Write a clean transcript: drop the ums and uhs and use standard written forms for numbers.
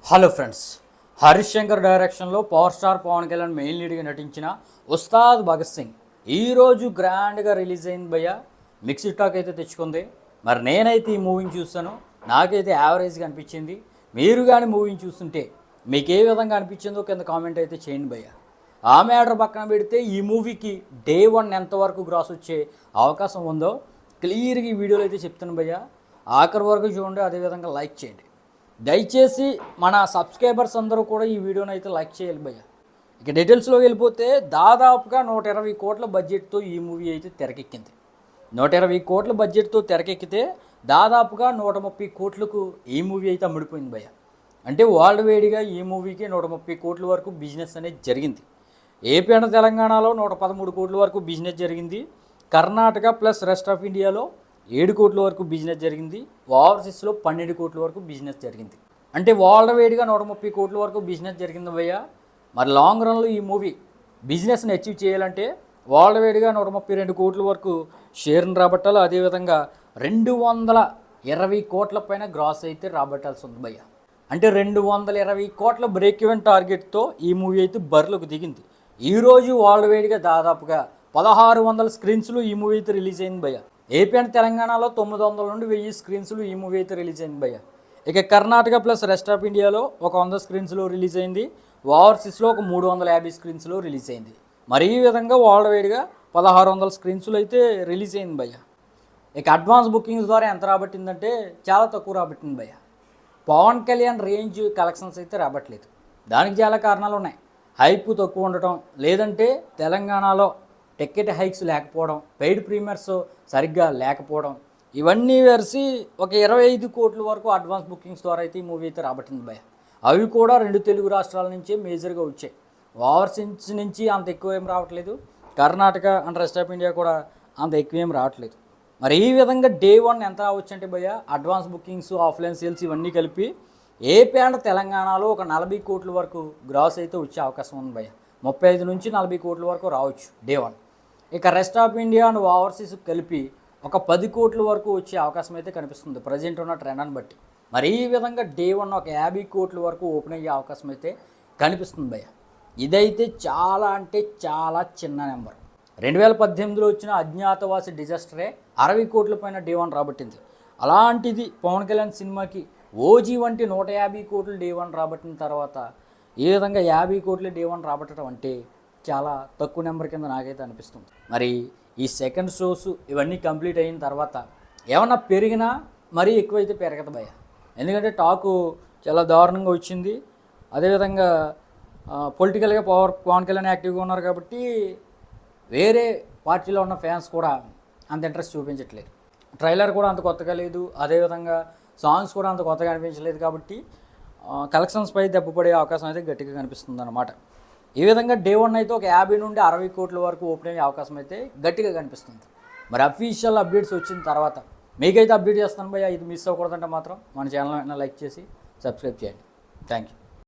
Hello friends, Harish Shankar డైరెక్షన్లో power star Pawan Kalyan main లీడ్గా నటించిన ఉస్తాద్ భగత్ సింగ్ ఈరోజు గ్రాండ్గా రిలీజ్ అయింది భయ్య. మిక్స్డ్ టాక్ అయితే తెచ్చుకుంది. మరి నేనైతే ఈ మూవీని చూస్తాను, నాకైతే యావరేజ్గా అనిపించింది. మీరు కానీ మూవీని చూస్తుంటే మీకు ఏ విధంగా అనిపించిందో కింద కామెంట్ అయితే చేయండి భయ్య. ఆ మ్యాటర్ పక్కన పెడితే ఈ మూవీకి డే 1 ఎంతవరకు గ్రాస్ వచ్చే అవకాశం ఉందో క్లియర్గా ఈ వీడియోలో అయితే చెప్తాను భయ్య. ఆఖరి వరకు చూడండి, అదేవిధంగా లైక్ చేయండి. దయచేసి మన సబ్స్క్రైబర్స్ అందరూ కూడా ఈ వీడియోని అయితే లైక్ చేయాలి భయ్య. ఇక డీటెయిల్స్లోకి వెళ్ళిపోతే దాదాపుగా 120 కోట్ల బడ్జెట్తో ఈ మూవీ అయితే తెరకెక్కింది. 120 కోట్ల బడ్జెట్తో తెరకెక్కితే దాదాపుగా 130 కోట్లకు ఈ మూవీ అయితే అమ్ముడిపోయింది భయ్య. అంటే వరల్డ్ వైడ్గా ఈ మూవీకి 130 కోట్ల వరకు బిజినెస్ అనేది జరిగింది. ఏపీ అండ్ తెలంగాణలో 113 కోట్ల వరకు బిజినెస్ జరిగింది. కర్ణాటక ప్లస్ రెస్ట్ ఆఫ్ ఇండియాలో 7 కోట్ల వరకు బిజినెస్ జరిగింది. ఓవర్సీస్లో 12 కోట్ల వరకు బిజినెస్ జరిగింది. అంటే వరల్డ్ వైడ్గా 130 కోట్ల వరకు బిజినెస్ జరిగింది భయ్య. మరి లాంగ్ రన్లో ఈ మూవీ బిజినెస్ని అచీవ్ చేయాలంటే వరల్డ్ వైడ్గా 132 కోట్ల వరకు షేర్ని రాబట్టాలి. అదేవిధంగా 220 కోట్ల పైన గ్రాస్ అయితే రాబట్టాల్సి ఉంది భయ్య. అంటే 220 కోట్ల బ్రేక్ ఈవెన్ టార్గెట్తో ఈ మూవీ అయితే బరిలోకి దిగింది. ఈరోజు వరల్డ్ వైడ్గా దాదాపుగా 1600 స్క్రీన్స్లో ఈ మూవీ అయితే రిలీజ్ అయింది భయ్య. ఏపీ అండ్ తెలంగాణలో 900 నుండి 1000 స్క్రీన్స్లో ఈ మూవీ అయితే రిలీజ్ అయింది భయ్య. ఇక కర్ణాటక ప్లస్ రెస్ట్ ఆఫ్ ఇండియాలో ఒక 100 స్క్రీన్స్లో రిలీజ్ అయింది. ఓవర్సీస్లో ఒక 350 స్క్రీన్స్లో రిలీజ్ అయింది. మరి ఈ విధంగా వరల్డ్ వైడ్గా 1600 స్క్రీన్స్లో అయితే రిలీజ్ అయింది భయ్య. ఇక అడ్వాన్స్ బుకింగ్స్ ద్వారా ఎంత రాబట్టిందంటే చాలా తక్కువ రాబట్టింది భయ్య. పవన్ కళ్యాణ్ రేంజ్ కలెక్షన్స్ అయితే రాబట్టలేదు. దానికి చాలా కారణాలు ఉన్నాయి. హైప్ తక్కువ ఉండటం, లేదంటే తెలంగాణలో టికెట్ హైక్స్ లేకపోవడం, పెయిడ్ ప్రీమియర్స్ సరిగ్గా లేకపోవడం, ఇవన్నీ వెరిసి ఒక 25 కోట్ల వరకు అడ్వాన్స్ బుకింగ్స్ ద్వారా అయితే ఈ మూవీ అయితే రాబట్టింది భయ్య. అవి కూడా 2 తెలుగు రాష్ట్రాల నుంచే మేజర్గా వచ్చాయి. ఓవర్సీస్ నుంచి అంత ఎక్కువ ఏం రావట్లేదు. Karnataka and rest of India కూడా అంత ఎక్కువ ఏం రావట్లేదు. మరి ఈ విధంగా డే 1 ఎంత రావచ్చు అంటే భయ్య, అడ్వాన్స్ బుకింగ్స్, ఆఫ్లైన్ సేల్స్ ఇవన్నీ కలిపి ఏపీ అండ్ తెలంగాణలో ఒక 40 కోట్ల వరకు గ్రాస్ అయితే వచ్చే అవకాశం ఉంది భయ్య. 35 నుంచి 40 కోట్ల వరకు రావచ్చు డే 1. ఇక rest of India and overseas కలిపి ఒక 10 కోట్ల వరకు వచ్చే అవకాశం అయితే కనిపిస్తుంది ప్రజెంట్ ఉన్న ట్రెండ్ని బట్టి. మరి ఈ విధంగా డే 1 ఒక 50 కోట్ల వరకు ఓపెన్ అయ్యే అవకాశం అయితే కనిపిస్తుంది భయ్య. ఇదైతే చాలా అంటే చాలా చిన్న నెంబర్. 2018లో వచ్చిన అజ్ఞాతవాసి డిజాస్టరే 60 కోట్ల పైన డే 1 రాబట్టింది. అలాంటిది పవన్ కళ్యాణ్ సినిమాకి ఓజీ వంటి 150 కోట్లు డే 1 రాబట్టిన తర్వాత ఈ విధంగా 50 కోట్లు డే 1 రాబట్టడం అంటే చాలా తక్కువ నెంబర్ కింద నాకైతే అనిపిస్తుంది. మరి ఈ సెకండ్ షోస్ ఇవన్నీ కంప్లీట్ అయిన తర్వాత ఏమన్నా పెరిగినా మరీ ఎక్కువైతే పెరగదు భయ్య. ఎందుకంటే టాకు చాలా దారుణంగా వచ్చింది. అదేవిధంగా పొలిటికల్గా పవన్ కళ్యాణ్ యాక్టివ్గా ఉన్నారు కాబట్టి వేరే పార్టీలో ఉన్న ఫ్యాన్స్ కూడా అంత ఇంట్రెస్ట్ చూపించట్లేదు. ట్రైలర్ కూడా అంత కొత్తగా లేదు, అదేవిధంగా సాంగ్స్ కూడా అంత కొత్తగా అనిపించలేదు. కాబట్టి కలెక్షన్స్ పై దెబ్బపడే అవకాశం అయితే గట్టిగా కనిపిస్తుంది అన్నమాట. ఈ విధంగా డే 1 అయితే ఒక 50 నుండి 60 కోట్ల వరకు ఓపెన్ అయ్యే అవకాశం అయితే గట్టిగా కనిపిస్తుంది. మరి అఫీషియల్ అప్డేట్స్ వచ్చిన తర్వాత మీకైతే అప్డేట్ చేస్తాను భయ్య. ఇది మిస్ అవ్వకూడదంటే మాత్రం మన ఛానల్ లైక్ చేసి సబ్స్క్రైబ్ చేయండి. Thank you.